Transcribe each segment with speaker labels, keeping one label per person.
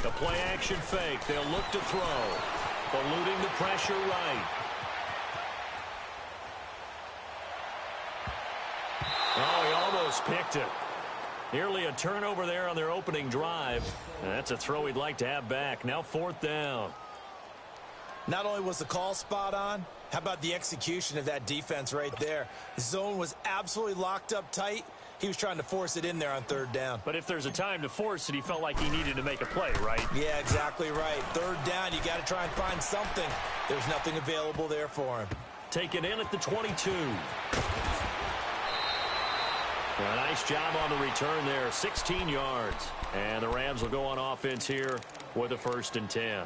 Speaker 1: The play-action fake. They'll look to throw. Eluding the pressure right. Oh, he almost picked it. Nearly a turnover there on their opening drive. And that's a throw he'd like to have back. Now 4th down.
Speaker 2: Not only was the call spot on, how about the execution of that defense right there? The zone was absolutely locked up tight. He was trying to force it in there on 3rd down.
Speaker 1: But if there's a time to force it, he felt like he needed to make a play, right?
Speaker 2: Yeah, exactly right. 3rd down, you got to try and find something. There's nothing available there for him.
Speaker 1: Taken in at the 22. A nice job on the return there, 16 yards. And the Rams will go on offense here with a 1st and 10.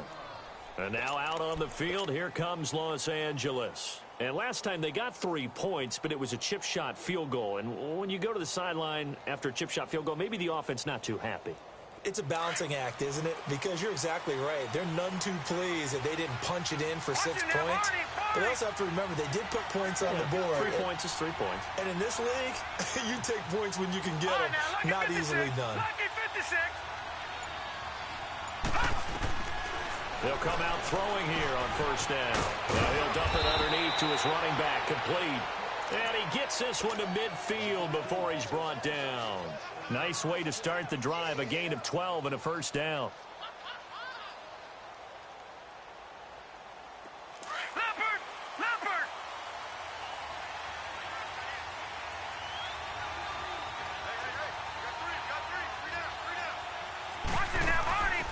Speaker 1: And now out on the field, here comes Los Angeles. And last time they got 3 points, but it was a chip shot field goal. And when you go to the sideline after a chip shot field goal, maybe the offense not too happy.
Speaker 2: It's a balancing act, isn't it? Because you're exactly right. They're none too pleased that they didn't punch it in for 6 points. But they also have to remember they did put points on the board.
Speaker 1: 3 points is 3 points.
Speaker 2: And in this league, you take points when you can get them. Not easily done.
Speaker 1: They'll come out throwing here on 1st down. Now he'll dump it underneath to his running back, complete. And he gets this one to midfield before he's brought down. Nice way to start the drive, a gain of 12 and a 1st down.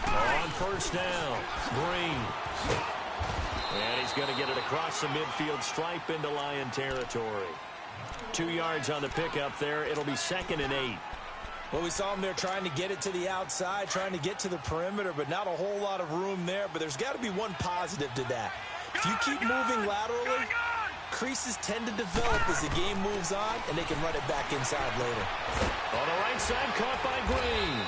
Speaker 1: On 1st down, Green. And he's going to get it across the midfield stripe into Lion territory. 2 yards on the pickup there. It'll be 2nd and 8.
Speaker 2: Well, we saw him there trying to get it to the outside, trying to get to the perimeter, but not a whole lot of room there. But there's got to be one positive to that. If you keep moving laterally, creases tend to develop as the game moves on, and they can run it back inside later.
Speaker 1: On the right side, caught by Green.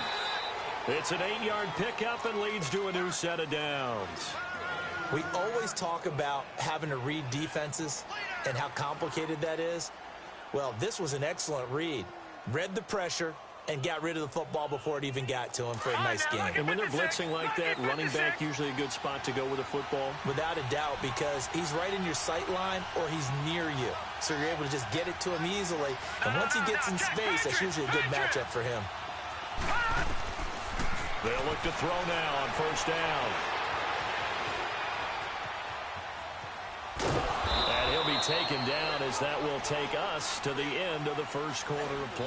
Speaker 1: It's an 8-yard pickup and leads to a new set of downs.
Speaker 2: We always talk about having to read defenses and how complicated that is. Well, this was an excellent read. Read the pressure and got rid of the football before it even got to him for a nice game.
Speaker 1: And when they're blitzing like that, running back usually a good spot to go with a football?
Speaker 2: Without a doubt, because he's right in your sight line or he's near you. So you're able to just get it to him easily. And once he gets in space, that's usually a good matchup for him.
Speaker 1: They'll look to throw now on 1st down. And he'll be taken down as that will take us to the end of the 1st quarter of play.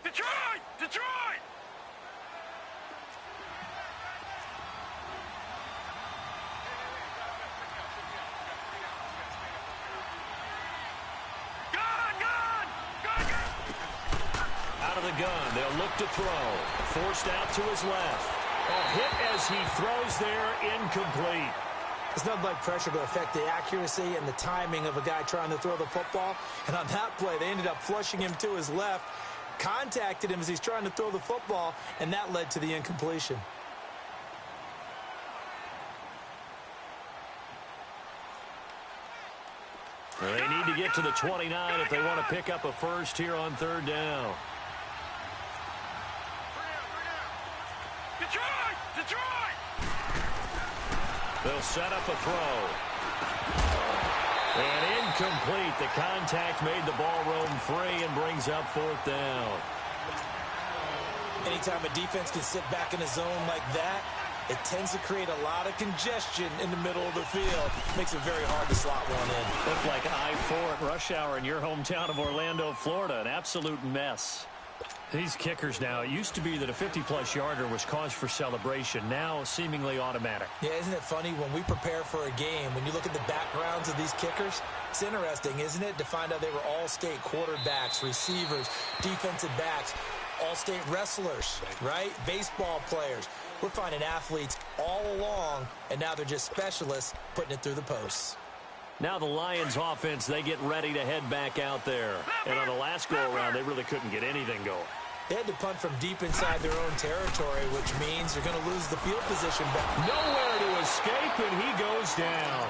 Speaker 3: Detroit!
Speaker 1: Out of the gun, they'll look to throw. Forced out to his left. A hit as he throws there, incomplete.
Speaker 2: It's nothing like pressure to affect the accuracy and the timing of a guy trying to throw the football. And on that play, they ended up flushing him to his left, contacted him as he's trying to throw the football, and that led to the incompletion.
Speaker 1: Well, they need to get to the 29 if they want to pick up a first here on 3rd down.
Speaker 3: Detroit!
Speaker 1: They'll set up a throw. And incomplete. The contact made the ball roam free and brings up 4th down.
Speaker 2: Anytime a defense can sit back in a zone like that, it tends to create a lot of congestion in the middle of the field. Makes it very hard to slot one in.
Speaker 1: Looked like I-4 at rush hour in your hometown of Orlando, Florida. An absolute mess. These kickers now, it used to be that a 50-plus yarder was cause for celebration. Now, seemingly automatic.
Speaker 2: Yeah, isn't it funny when we prepare for a game, when you look at the backgrounds of these kickers, it's interesting, isn't it, to find out they were all-state quarterbacks, receivers, defensive backs, all-state wrestlers, right? Baseball players. We're finding athletes all along, and now they're just specialists putting it through the posts.
Speaker 1: Now the Lions offense, they get ready to head back out there. And on the last go-around, they really couldn't get anything going.
Speaker 2: They had to punt from deep inside their own territory, which means they're going to lose the field position back.
Speaker 1: Nowhere to escape, and he goes down.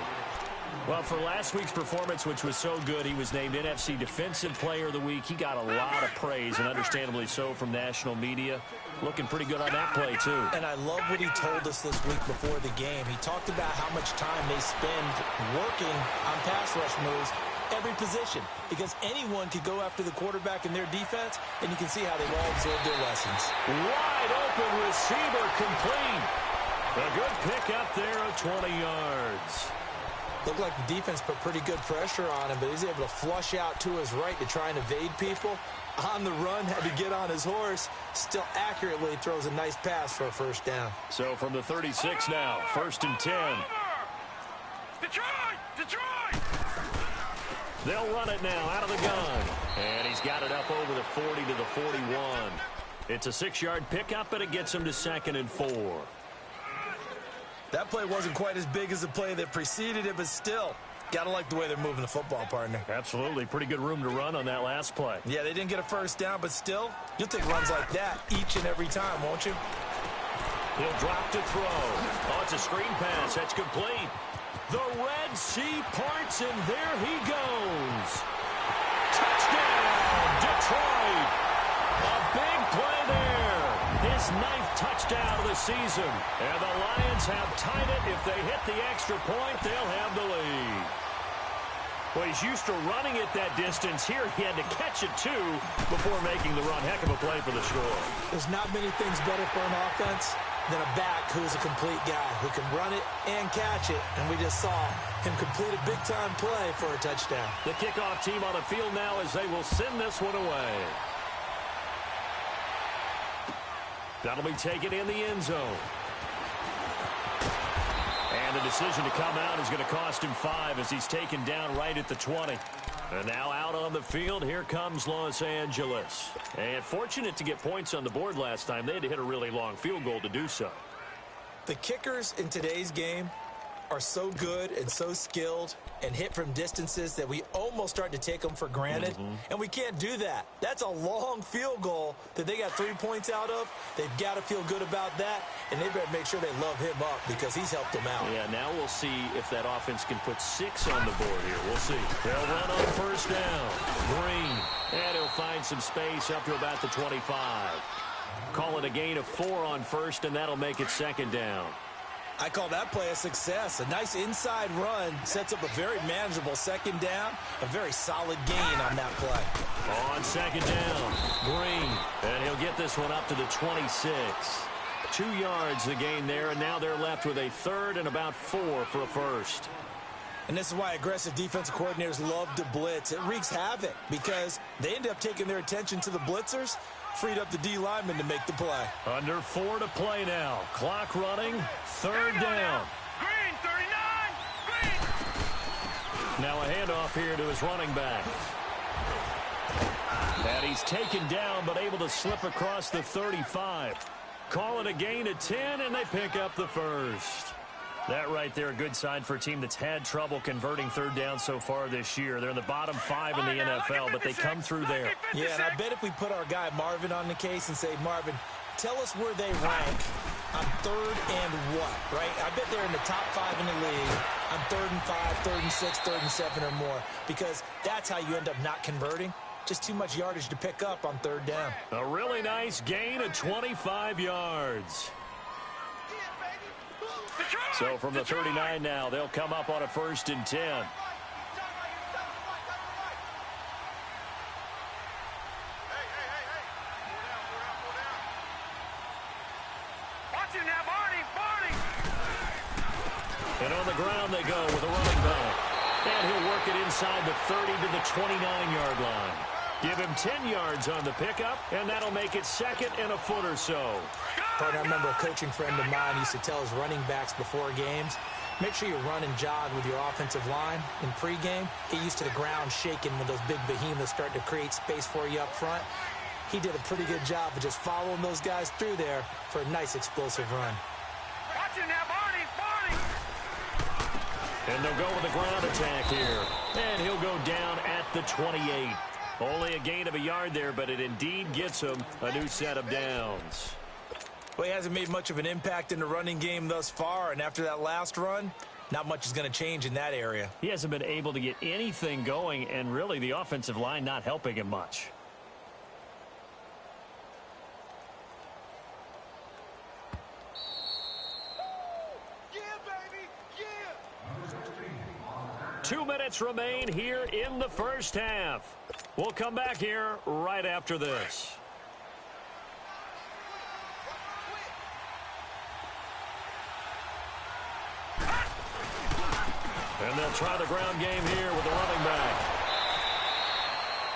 Speaker 1: Well, for last week's performance, which was so good, he was named NFC Defensive Player of the Week. He got a lot of praise, and understandably so, from national media. Looking pretty good on that play, too.
Speaker 2: And I love what he told us this week before the game. He talked about how much time they spend working on pass rush moves, every position, because anyone could go after the quarterback in their defense, and you can see how they've all absorbed their lessons.
Speaker 1: Wide open receiver complete. A good pick up there of 20 yards.
Speaker 2: Looked like the defense put pretty good pressure on him, but he's able to flush out to his right to try and evade people. On the run, had to get on his horse. Still accurately throws a nice pass for a first down.
Speaker 1: So from the 36 now, 1st and 10.
Speaker 3: Detroit!
Speaker 1: They'll run it now out of the gun. And he's got it up over the 40 to the 41. It's a 6-yard pickup, but it gets him to 2nd and 4.
Speaker 2: That play wasn't quite as big as the play that preceded it, but still, gotta like the way they're moving the football, partner.
Speaker 1: Absolutely. Pretty good room to run on that last play.
Speaker 2: Yeah, they didn't get a first down, but still, you'll take runs like that each and every time, won't you?
Speaker 1: He'll drop to throw. Oh, it's a screen pass. That's complete. The Red Sea parts, and there he goes. Touchdown, Detroit. A big play there. His 9th touchdown of the season. And the Lions have tied it. If they hit the extra point, they'll have the lead. Well, he's used to running it that distance. Here he had to catch it, too, before making the run. Heck of a play for the score.
Speaker 2: There's not many things better for an offense than a back who's a complete guy who can run it and catch it. And we just saw him complete a big-time play for a touchdown.
Speaker 1: The kickoff team on the field now as they will send this one away. That'll be taken in the end zone. And the decision to come out is going to cost him 5 as he's taken down right at the 20. And now out on the field, here comes Los Angeles. And fortunate to get points on the board last time. They had to hit a really long field goal to do so.
Speaker 2: The kickers in today's game are so good and so skilled and hit from distances that we almost start to take them for granted. And we can't do that. That's a long field goal that they got 3 points out of. They've got to feel good about that, and they better make sure they love him up because he's helped them out.
Speaker 1: Yeah, now we'll see if that offense can put 6 on the board here. We'll see. They'll run on first down. Green, and he'll find some space up to about the 25. Call it a gain of 4 on first, and that'll make it 2nd down.
Speaker 2: I call that play a success. A nice inside run sets up a very manageable 2nd down. A very solid gain on that play.
Speaker 1: On 2nd down, Green. And he'll get this one up to the 26. 2 yards the gain there, and now they're left with a 3rd and about 4 for a first.
Speaker 2: And this is why aggressive defensive coordinators love to blitz. It wreaks havoc because they end up taking their attention to the blitzers, freed up the D lineman to make the play.
Speaker 1: Under 4 to play now. Clock running. 3rd down.
Speaker 3: Green, 39. Green.
Speaker 1: Now a handoff here to his running back. And he's taken down but able to slip across the 35. Call it a gain of 10, and they pick up the first. That right there, a good sign for a team that's had trouble converting 3rd down so far this year. They're in the bottom 5 in the NFL, but they come through there.
Speaker 2: Yeah, and I bet if we put our guy Marvin on the case and say, Marvin, tell us where they rank on 3rd and what, right? I bet they're in the top 5 in the league on 3rd and 5, 3rd and 6, 3rd and 7 or more, because that's how you end up not converting. Just too much yardage to pick up on 3rd down.
Speaker 1: A really nice gain of 25 yards. So from the 39 now, they'll come up on a 1st and 10.
Speaker 3: Watch it now, Barney.
Speaker 1: And on the ground they go with a running back. And he'll work it inside the 30 to the 29-yard line. Give him 10 yards on the pickup, and that'll make it 2nd and a foot or so.
Speaker 2: Partner, I remember a coaching friend of mine used to tell his running backs before games, make sure you run and jog with your offensive line in pregame. Get used to the ground shaking when those big behemoths start to create space for you up front. He did a pretty good job of just following those guys through there for a nice explosive run.
Speaker 3: Watch it now, Barney.
Speaker 1: And they'll go with the ground attack here. And he'll go down at the 28. Only a gain of a yard there, but it indeed gets him a new set of downs.
Speaker 2: Well, he hasn't made much of an impact in the running game thus far, and after that last run, Not much is going to change in that area.
Speaker 1: He hasn't been able to get anything going, and really the offensive line not helping him much.
Speaker 3: Yeah, baby, yeah.
Speaker 1: 2 minutes remain here in the first half. We'll come back here right after this. And they'll try the ground game here with the running back.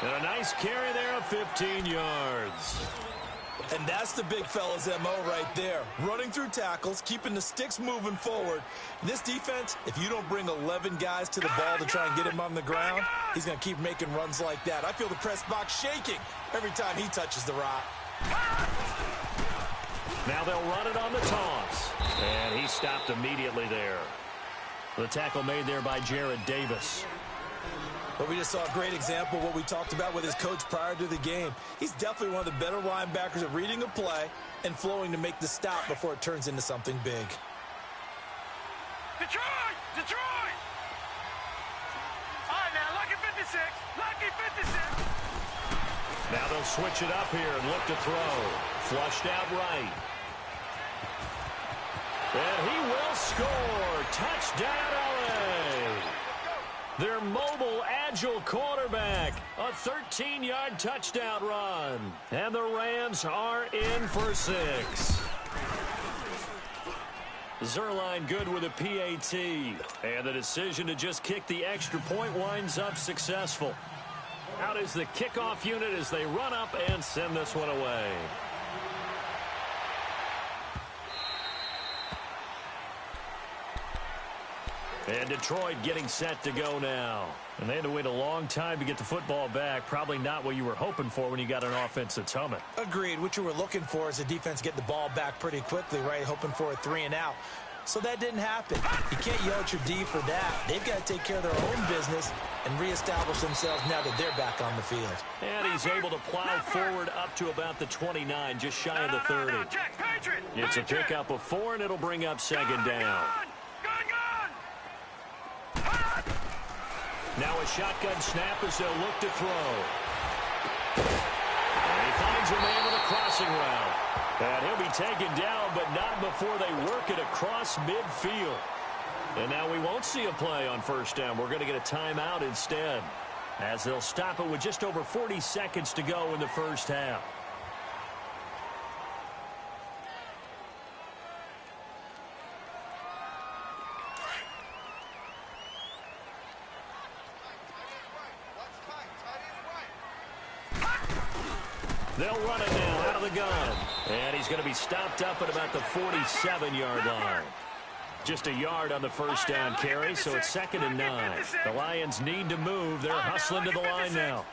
Speaker 1: And a nice carry there of 15 yards.
Speaker 2: And that's the big fella's MO right there. Running through tackles, keeping the sticks moving forward. This defense, if you don't bring 11 guys to the ball to try and get him on the ground, he's going to keep making runs like that. I feel the press box shaking every time he touches the rock.
Speaker 1: Now they'll run it on the toss. And he stopped immediately there. The tackle made there by Jared Davis.
Speaker 2: But we just saw a great example of what we talked about with his coach prior to the game. He's definitely one of the better linebackers at reading a play and flowing to make the stop before it turns into something big.
Speaker 3: Detroit! Detroit! All right, now, lucky 56. Lucky 56.
Speaker 1: Now they'll switch it up here and look to throw. Flushed out right. And he will score. Touchdown, LA. Their mobile, agile quarterback. A 13-yard touchdown run. And the Rams are in for 6. Zerline good with a PAT. And the decision to just kick the extra point winds up successful. Out is the kickoff unit as they run up and send this one away. And Detroit getting set to go now. And they had to wait a long time to get the football back. Probably not what you were hoping for when you got an offense that's humming.
Speaker 2: Agreed. What you were looking for is the defense get the ball back pretty quickly, right? Hoping for a 3 and out. So that didn't happen. You can't yell at your D for that. They've got to take care of their own business and reestablish themselves now that they're back on the field.
Speaker 1: And he's able to plow forward up to about the 29, just shy of the 30. It's a pickup of 4, and it'll bring up second down. Now a shotgun snap as they'll look to throw. And he finds a man with a crossing route. And he'll be taken down, but not before they work it across midfield. And now we won't see a play on first down. We're going to get a timeout instead, as they'll stop it with just over 40 seconds to go in the first half. They'll run it now out of the gun. And he's going to be stopped up at about the 47-yard line. Just a yard on the first down carry, so it's 2nd and 9. The Lions need to move. They're hustling to the line now.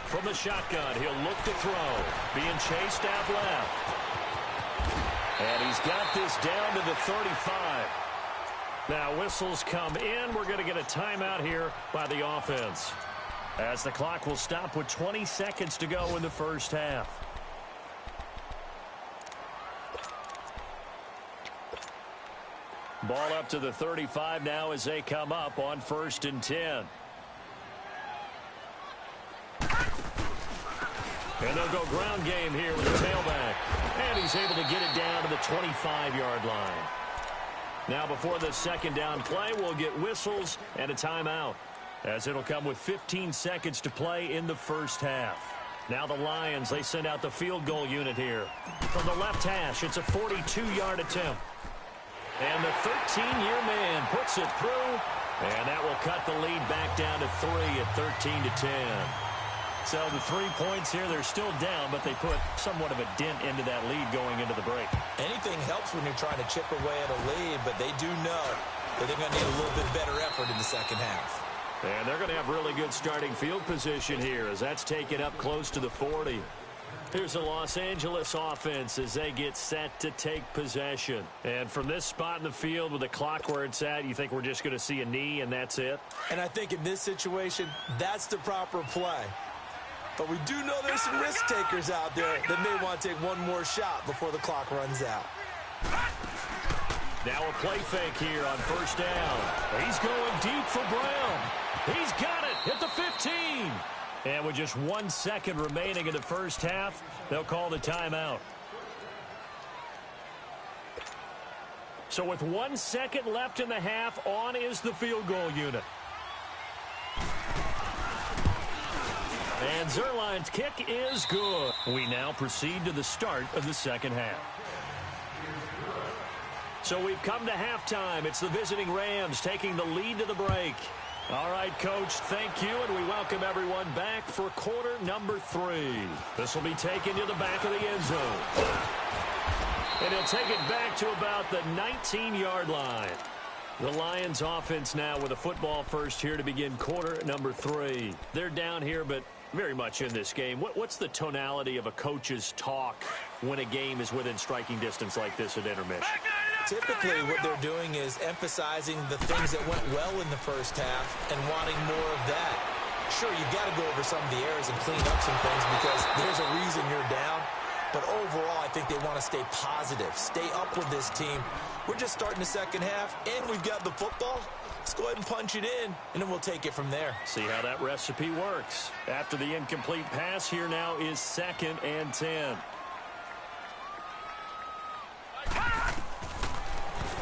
Speaker 1: From the shotgun, he'll look to throw. Being chased out left. And he's got this down to the 35. Now whistles come in. We're going to get a timeout here by the offense, as the clock will stop with 20 seconds to go in the first half. Ball up to the 35 now as they come up on 1st and 10. And they'll go ground game here with the tailback. And he's able to get it down to the 25-yard line. Now before the second down play, we'll get whistles and a timeout, as it'll come with 15 seconds to play in the first half. Now the Lions, they send out the field goal unit here. From the left hash, it's a 42-yard attempt. And the 13-year man puts it through, and that will cut the lead back down to 3 at 13-10. So the 3 points here, they're still down, but they put somewhat of a dent into that lead going into the break.
Speaker 2: Anything helps when you're trying to chip away at a lead, but they do know that they're going to need a little bit better effort in the second half.
Speaker 1: And they're going to have really good starting field position here, as that's taken up close to the 40. Here's the Los Angeles offense as they get set to take possession. And from this spot in the field with the clock where it's at, you think we're just going to see a knee and that's it?
Speaker 2: And I think in this situation, that's the proper play. But we do know there's some risk takers out there that may want to take one more shot before the clock runs out.
Speaker 1: Now a play fake here on first down. He's going deep for Brown. He's got it at the 15. And with just 1 second remaining in the first half, they'll call the timeout. So with 1 second left in the half, on is the field goal unit. And Zerline's kick is good. We now proceed to the start of the second half. So we've come to halftime. It's the visiting Rams taking the lead to the break. All right, Coach, thank you, and we welcome everyone back for quarter number 3. This will be taken to the back of the end zone. And he'll take it back to about the 19-yard line. The Lions offense now with a football first here to begin quarter number 3. They're down here, but very much in this game. What's the tonality of a coach's talk when a game is within striking distance like this at intermission?
Speaker 2: Typically, what they're doing is emphasizing the things that went well in the first half and wanting more of that. Sure, you've got to go over some of the errors and clean up some things because there's a reason you're down. But overall, I think they want to stay positive, stay up with this team. We're just starting the second half, and we've got the football. Let's go ahead and punch it in, and then we'll take it from there.
Speaker 1: See how that recipe works. After the incomplete pass, here now is 2nd and 10.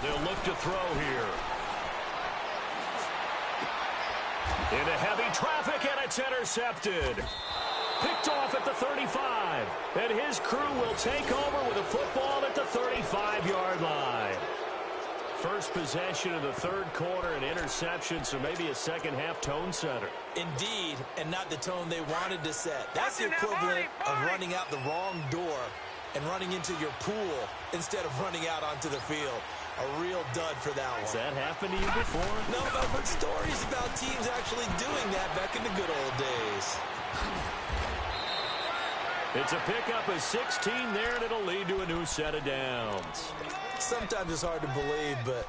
Speaker 1: They'll look to throw here. Into heavy traffic, and it's intercepted. Picked off at the 35. And his crew will take over with a football at the 35-yard line. First possession of the third quarter, an interception, so maybe a second-half tone setter.
Speaker 2: Indeed, and not the tone they wanted to set. That's the equivalent of running out the wrong door and running into your pool instead of running out onto the field. A real dud for that one.
Speaker 1: Has that happened to you before?
Speaker 2: No, but stories about teams actually doing that back in the good old days.
Speaker 1: It's a pickup of 16 there, and it'll lead to a new set of downs.
Speaker 2: Sometimes it's hard to believe, but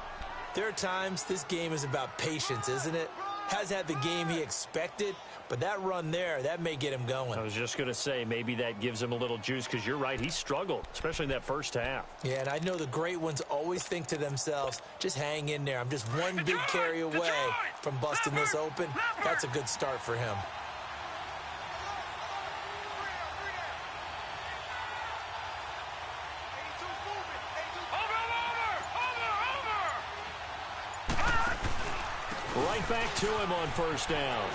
Speaker 2: there are times this game is about patience, isn't it? Has had the game he expected, but that run there, that may get him going.
Speaker 1: I was just going to say, maybe that gives him a little juice, because you're right, he struggled, especially in that first half.
Speaker 2: Yeah, and I know the great ones always think to themselves, just hang in there. I'm just one big carry away from busting this open. That's a good start for him.
Speaker 1: Right back to him on first down.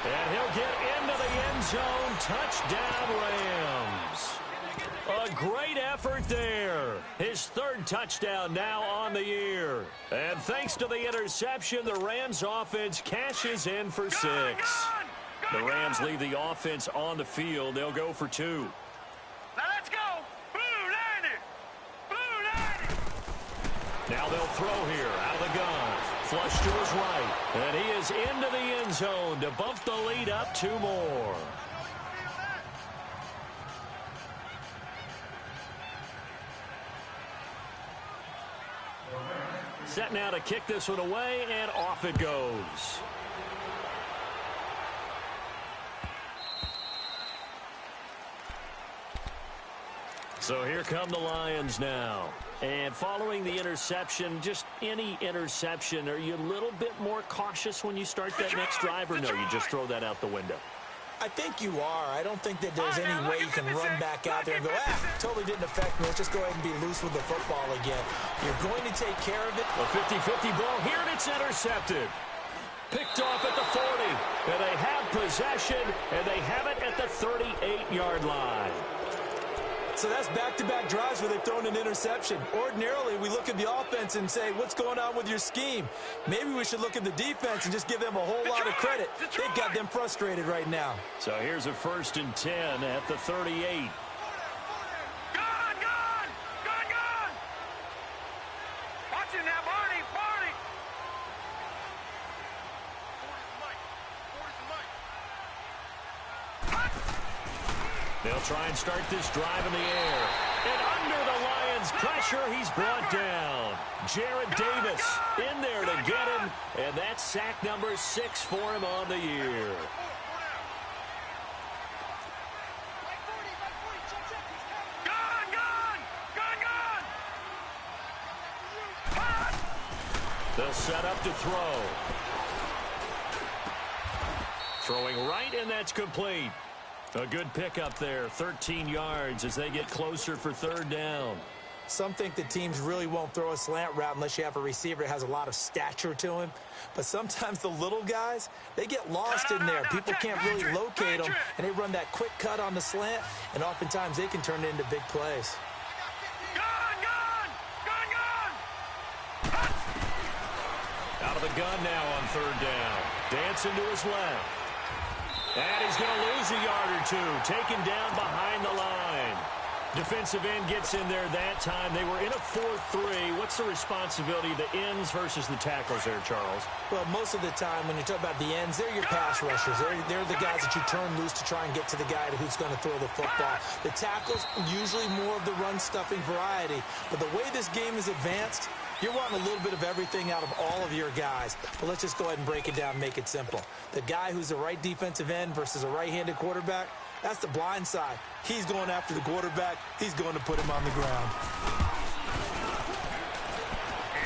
Speaker 1: And he'll get into the end zone. Touchdown, Rams. A great effort there. His third touchdown now on the year. And thanks to the interception, the Rams offense cashes in for 6. The Rams leave the offense on the field. They'll go for 2.
Speaker 3: Now let's go. Blue 90. Blue 90.
Speaker 1: Now they'll throw here out of the gun. Flush to his right. And he is into the end zone to bump the lead up 2 more. Set now to kick this one away, and off it goes. So here come the Lions now. And following the interception, just any interception, are you a little bit more cautious when you start that next drive, or no, you just throw that out the window?
Speaker 2: I think you are. I don't think that there's any way you can run back out there and go, totally didn't affect me. Let's just go ahead and be loose with the football again. You're going to take care of it.
Speaker 1: A 50-50 ball here, and it's intercepted. Picked off at the 40. And they have possession, and they have it at the 38-yard line.
Speaker 2: So that's back-to-back drives where they've thrown an interception. Ordinarily, we look at the offense and say, what's going on with your scheme? Maybe we should look at the defense and just give them a whole lot of credit. They've got them frustrated right now.
Speaker 1: So here's a 1st and 10 at the 38.
Speaker 3: Gone! Watch it now, Barney!
Speaker 1: They'll try and start this drive in the air. And under the Lions' pressure, he's brought down. Jared Davis in there to get him. And that's sack number 6 for him on the year.
Speaker 3: Gone!
Speaker 1: They'll set up to throw. Throwing right, and that's complete. A good pickup there, 13 yards as they get closer for third down.
Speaker 2: Some think that teams really won't throw a slant route unless you have a receiver that has a lot of stature to him. But sometimes the little guys, they get lost in there. People can't really locate them, and they run that quick cut on the slant, and oftentimes they can turn it into big plays.
Speaker 1: Out of the gun now on third down. Dancing to his left. And he's going to lose a yard or two. Taken down behind the line. Defensive end gets in there that time. They were in a 4-3. What's the responsibility of the ends versus the tackles there, Charles?
Speaker 2: Well, most of the time when you talk about the ends, they're your pass rushers. They're the guys that you turn loose to try and get to the guy who's going to throw the football. The tackles, usually more of the run-stuffing variety. But the way this game is advanced, you're wanting a little bit of everything out of all of your guys. But let's just go ahead and break it down and make it simple. The guy who's the right defensive end versus a right-handed quarterback, that's the blind side. He's going after the quarterback. He's going to put him on the ground.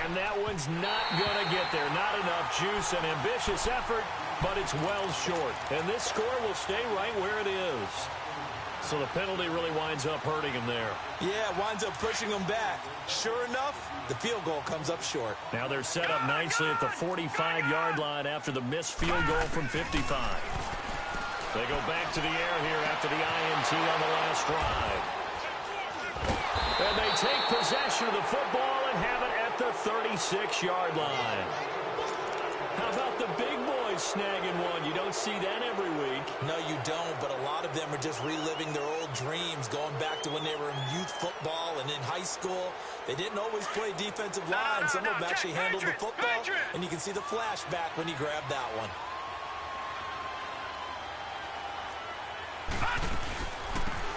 Speaker 1: And that one's not going to get there. Not enough juice. An ambitious effort, but it's well short. And this score will stay right where it is. So the penalty really winds up hurting him there.
Speaker 2: Yeah, winds up pushing him back. Sure enough, the field goal comes up short.
Speaker 1: Now they're set up nicely at the 45-yard line after the missed field goal from 55. They go back to the air here after the INT on the last drive. And they take possession of the football and have it at the 36-yard line. How about the big boys snagging one? You don't see that every week.
Speaker 2: No, you don't, but a lot of them are just reliving their old dreams, going back to when they were in youth football and in high school. They didn't always play defensive line. Some of them actually handled the football, and you can see the flashback when he grabbed that one.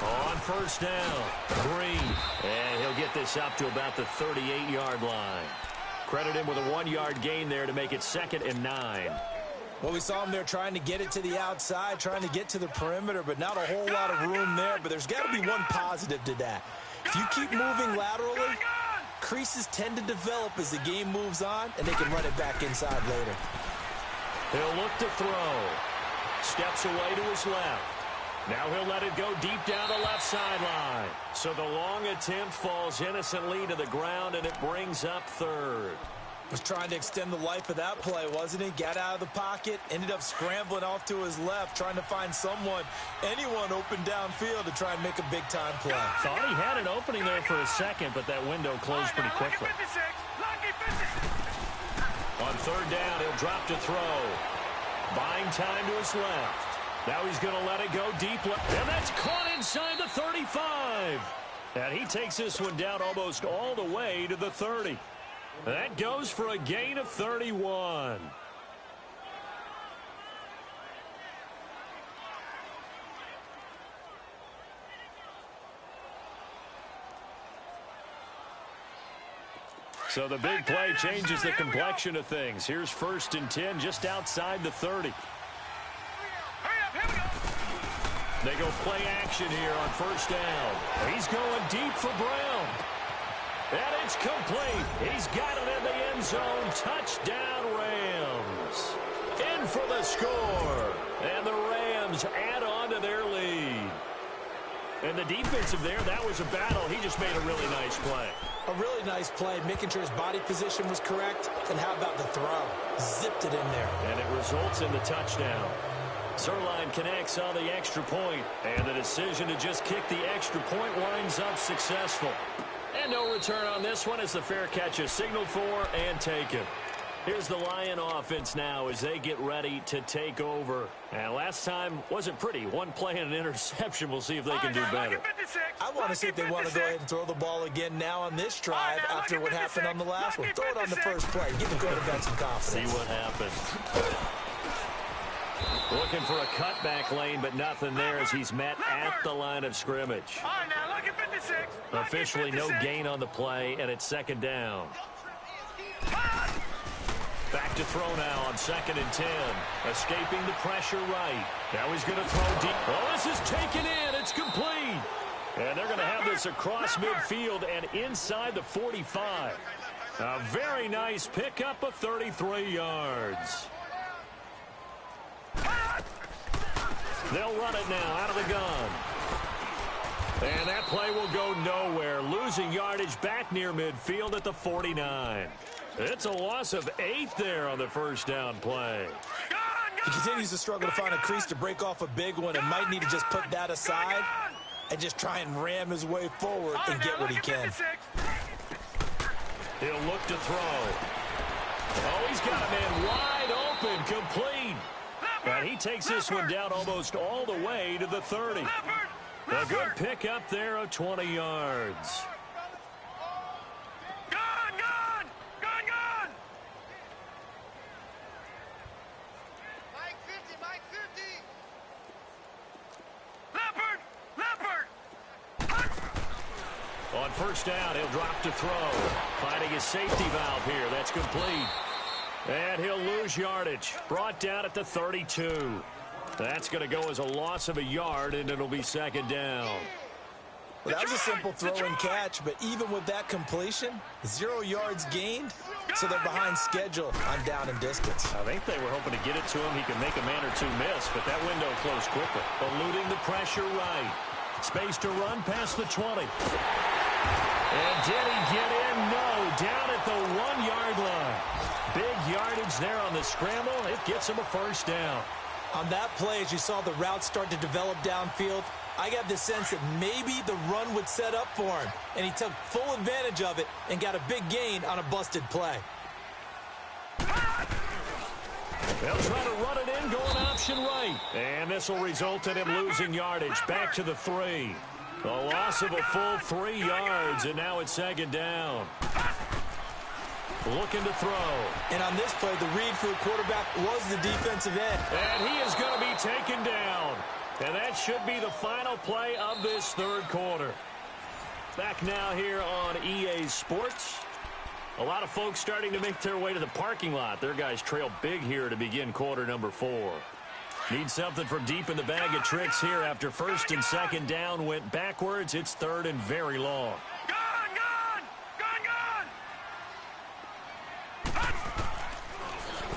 Speaker 1: On first down, Green. And he'll get this up to about the 38-yard line. Credit him with a 1-yard gain there to make it 2nd and 9.
Speaker 2: Well, we saw him there trying to get it to the outside, trying to get to the perimeter, but not a whole lot of room there. But there's got to be one positive to that. If you keep moving laterally, creases tend to develop as the game moves on, and they can run it back inside later.
Speaker 1: He'll look to throw. Steps away to his left. Now he'll let it go deep down the left sideline. So the long attempt falls innocently to the ground, and it brings up third.
Speaker 2: Was trying to extend the life of that play, wasn't he? Got out of the pocket, ended up scrambling off to his left, trying to find anyone open downfield to try and make a big-time play.
Speaker 1: Thought he had an opening there for a second, but that window closed pretty quickly. On third down, he'll drop to throw. Buying time to his left. Now he's going to let it go deep left. And that's caught inside the 35. And he takes this one down almost all the way to the 30. That goes for a gain of 31. So the big play changes the complexion of things. Here's 1st and 10 just outside the 30. They go play action here on first down. He's going deep for Brown. And it's complete. He's got it in the end zone. Touchdown, Rams. In for the score. And the Rams add on to their lead. And the defensive there, that was a battle. He just made a really nice play.
Speaker 2: A really nice play, making sure his body position was correct. And how about the throw? Zipped it in there.
Speaker 1: And it results in the touchdown. Zerline connects on the extra point, and the decision to just kick the extra point winds up successful. And no return on this one as the fair catch is signaled for and taken. Here's the Lion offense now as they get ready to take over. And last time wasn't pretty. One play and an interception. We'll see if they can do better.
Speaker 2: I want to see if they want to go ahead and throw the ball again now on this drive after what happened on the last one. Throw it on the first play. Give the quarterback some confidence.
Speaker 1: See what happens. Looking for a cutback lane, but nothing there as he's met at the line of scrimmage. Officially no gain on the play, and it's 2nd down. Back to throw now on 2nd and 10. Escaping the pressure right. Now he's going to throw deep. Oh, this is taken in. It's complete. And they're going to have this across midfield and inside the 45. A very nice pickup of 33 yards. They'll run it now out of the gun. And that play will go nowhere, losing yardage back near midfield at the 49. It's a loss of 8 there on the first down play.
Speaker 2: He continues to struggle to find a crease to break off a big one and might need to just put that aside and just try and ram his way forward and get what he can.
Speaker 1: He'll look to throw. Oh, he's got a man wide open, complete. And he takes this one down almost all the way to the 30. A good pickup there of 20 yards. On first down, he'll drop to throw. Finding his safety valve here. That's complete. And he'll lose yardage. Brought down at the 32. That's going to go as a loss of a yard, and it'll be second down.
Speaker 2: Well, that was a simple throw and catch, but even with that completion, 0 yards gained, so they're behind schedule on down and distance.
Speaker 1: I think they were hoping to get it to him. He could make a man or two miss, but that window closed quickly. Eluding the pressure right. Space to run past the 20. And did he get in? No. Down at the 1-yard line. Big yardage there on the scramble. It gets him a first down.
Speaker 2: On that play, as you saw the route start to develop downfield, I got the sense that maybe the run would set up for him. And he took full advantage of it and got a big gain on a busted play.
Speaker 1: They'll try to run it in, going option right. And this will result in him losing yardage back to the 3. A loss of a full 3 yards, and now it's second down. Looking to throw.
Speaker 2: And on this play, the read for the quarterback was the defensive end.
Speaker 1: And he is going to be taken down. And that should be the final play of this third quarter. Back now here on EA Sports. A lot of folks starting to make their way to the parking lot. Their guys trail big here to begin quarter number 4. Need something from deep in the bag of tricks here after first and second down went backwards. It's third and very long.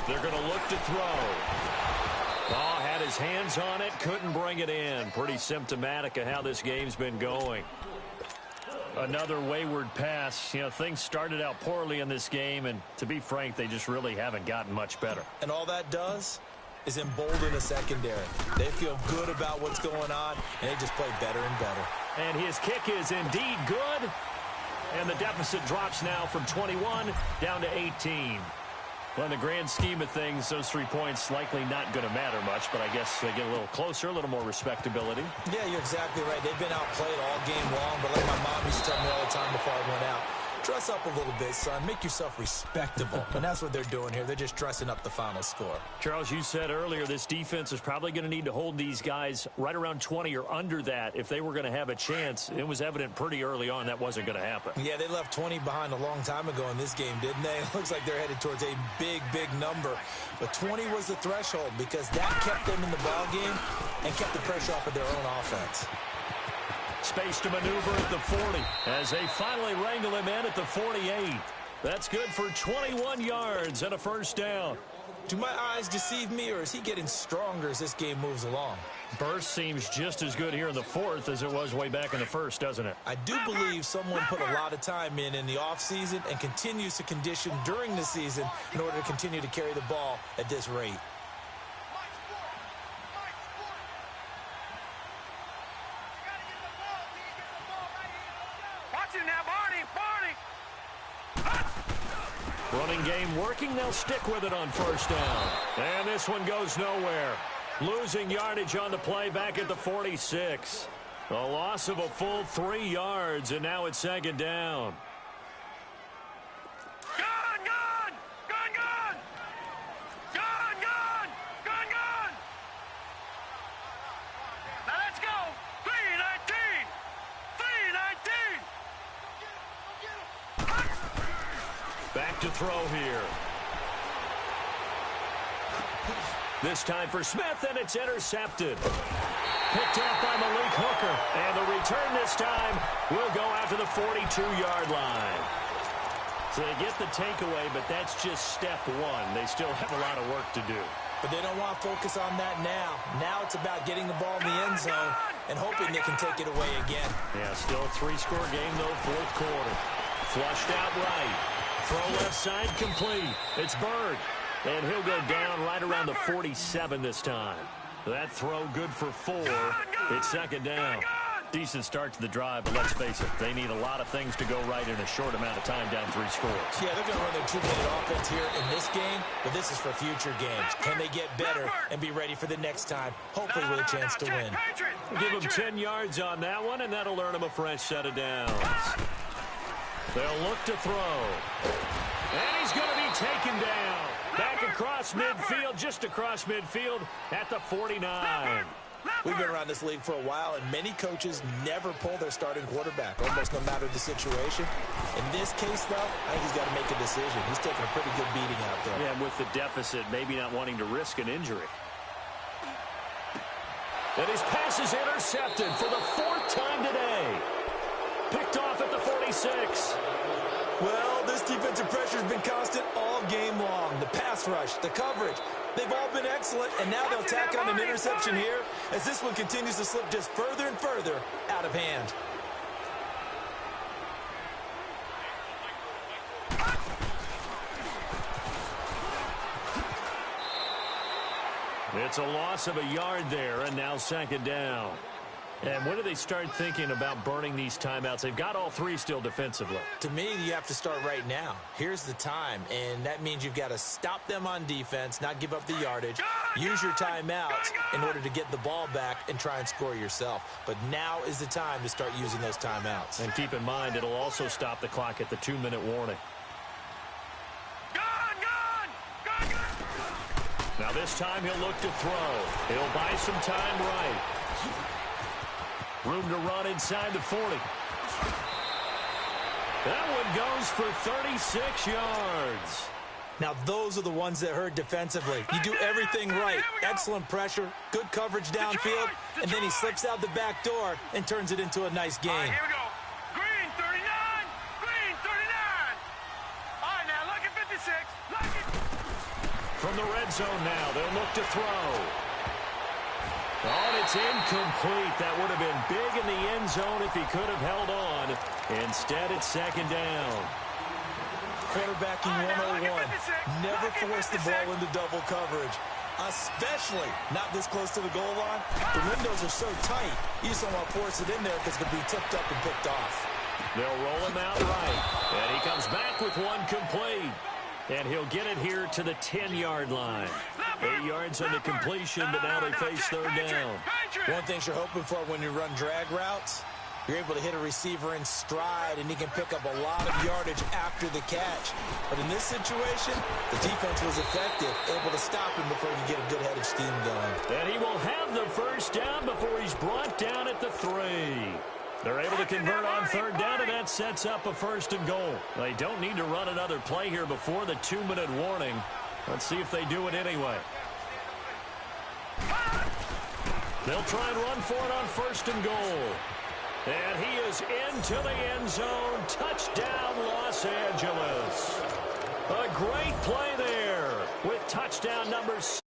Speaker 1: They're going to look to throw. Oh, had his hands on it, couldn't bring it in. Pretty symptomatic of how this game's been going. Another wayward pass. You know, things started out poorly in this game, and to be frank, they just really haven't gotten much better.
Speaker 2: And all that does is embolden the secondary. They feel good about what's going on, and they just play better and better.
Speaker 1: And his kick is indeed good. And the deficit drops now from 21 down to 18. Well, in the grand scheme of things, those 3 points likely not going to matter much, but I guess they get a little closer, a little more respectability.
Speaker 2: Yeah, you're exactly right. They've been outplayed all game long, but like my mom used to tell me all the time before I went out, dress up a little bit, son. Make yourself respectable. And that's what they're doing here. They're just dressing up the final score.
Speaker 1: Charles, you said earlier this defense is probably going to need to hold these guys right around 20 or under that if they were going to have a chance. It was evident pretty early on that wasn't going to happen.
Speaker 2: Yeah, they left 20 behind a long time ago in this game, didn't they? It looks like they're headed towards a big, big number. But 20 was the threshold because that kept them in the ball game and kept the pressure off of their own offense.
Speaker 1: Space to maneuver at the 40 as they finally wrangle him in at the 48. That's good for 21 yards and a first down.
Speaker 2: Do my eyes deceive me, or is he getting stronger as this game moves along?
Speaker 1: Burst seems just as good here in the fourth as it was way back in the first, doesn't it?
Speaker 2: I do believe someone put a lot of time in the offseason and continues to condition during the season in order to continue to carry the ball at this rate.
Speaker 1: Running game working. They'll stick with it on first down. And this one goes nowhere. Losing yardage on the play back at the 46. A loss of a full 3 yards, and now it's second down.
Speaker 3: Now let's go. 3-19. 3-19.
Speaker 1: Back to throw here. This time for Smith, and it's intercepted. Picked off by Malik Hooker. And the return this time will go out to the 42-yard line. So they get the takeaway, but that's just step one. They still have a lot of work to do.
Speaker 2: But they don't want to focus on that now. Now it's about getting the ball in the end zone and hoping they can take it away again.
Speaker 1: Yeah, still a three-score game, though, fourth quarter. Flushed out right. Throw left side complete. It's Bird. And he'll go down right around the 47 this time. That throw good for 4. It's second down. Decent start to the drive, but let's face it, they need a lot of things to go right in a short amount of time down 3 scores.
Speaker 2: Yeah, they're going to run their 2-minute offense here in this game, but this is for future games. Can they get better and be ready for the next time, hopefully with a chance to win?
Speaker 1: Give them 10 yards on that one, and that'll earn them a fresh set of downs. They'll look to throw. And he's going to be taken down. Back across midfield, just across midfield at the 49.
Speaker 2: We've been around this league for a while, and many coaches never pull their starting quarterback, almost no matter the situation. In this case, though, I think he's got to make a decision. He's taking a pretty good beating out there.
Speaker 1: Yeah, and with the deficit, maybe not wanting to risk an injury. And his pass is intercepted for the 4th time today. Picked off at the 46.
Speaker 2: Well, this defensive pressure has been constant all game long. The pass rush, the coverage, they've all been excellent, and now they'll tack on an interception here as this one continues to slip just further and further out of hand.
Speaker 1: It's a loss of a yard there, and now second down. And when do they start thinking about burning these timeouts? They've got all 3 still defensively.
Speaker 2: To me, you have to start right now. Here's the time, and that means you've got to stop them on defense, not give up the yardage, use your timeouts in order to get the ball back and try and score yourself. But now is the time to start using those timeouts.
Speaker 1: And keep in mind, it'll also stop the clock at the 2-minute warning. Now this time he'll look to throw. He'll buy some time right. Room to run inside the 40. That one goes for 36 yards.
Speaker 2: Now, those are the ones that hurt defensively. You do everything right. Excellent pressure, good coverage downfield, and then he slips out the back door and turns it into a nice game.
Speaker 3: All right, here we go. Green 39. Green 39. All right, now, lucky 56. Lucky.
Speaker 1: From the red zone now, they'll look to throw. Oh, and it's incomplete. That would have been big in the end zone if he could have held on. Instead, it's second down.
Speaker 2: Quarterbacking 101. Never force the ball into double coverage, especially not this close to the goal line. The windows are so tight, you just don't want to force it in there because it could be tipped up and picked off.
Speaker 1: They'll roll him out right. And he comes back with one complete. And he'll get it here to the 10-yard line. 8 yards on the completion, but now they face third down.
Speaker 2: One thing you're hoping for when you run drag routes, you're able to hit a receiver in stride, and he can pick up a lot of yardage after the catch. But in this situation, the defense was effective, able to stop him before he could get a good head of steam going.
Speaker 1: And he will have the first down before he's brought down at the 3. They're able to convert on third down, and that sets up a 1st and goal. They don't need to run another play here before the 2-minute warning. Let's see if they do it anyway. They'll try and run for it on 1st and goal. And he is into the end zone. Touchdown, Los Angeles. A great play there with touchdown number 6.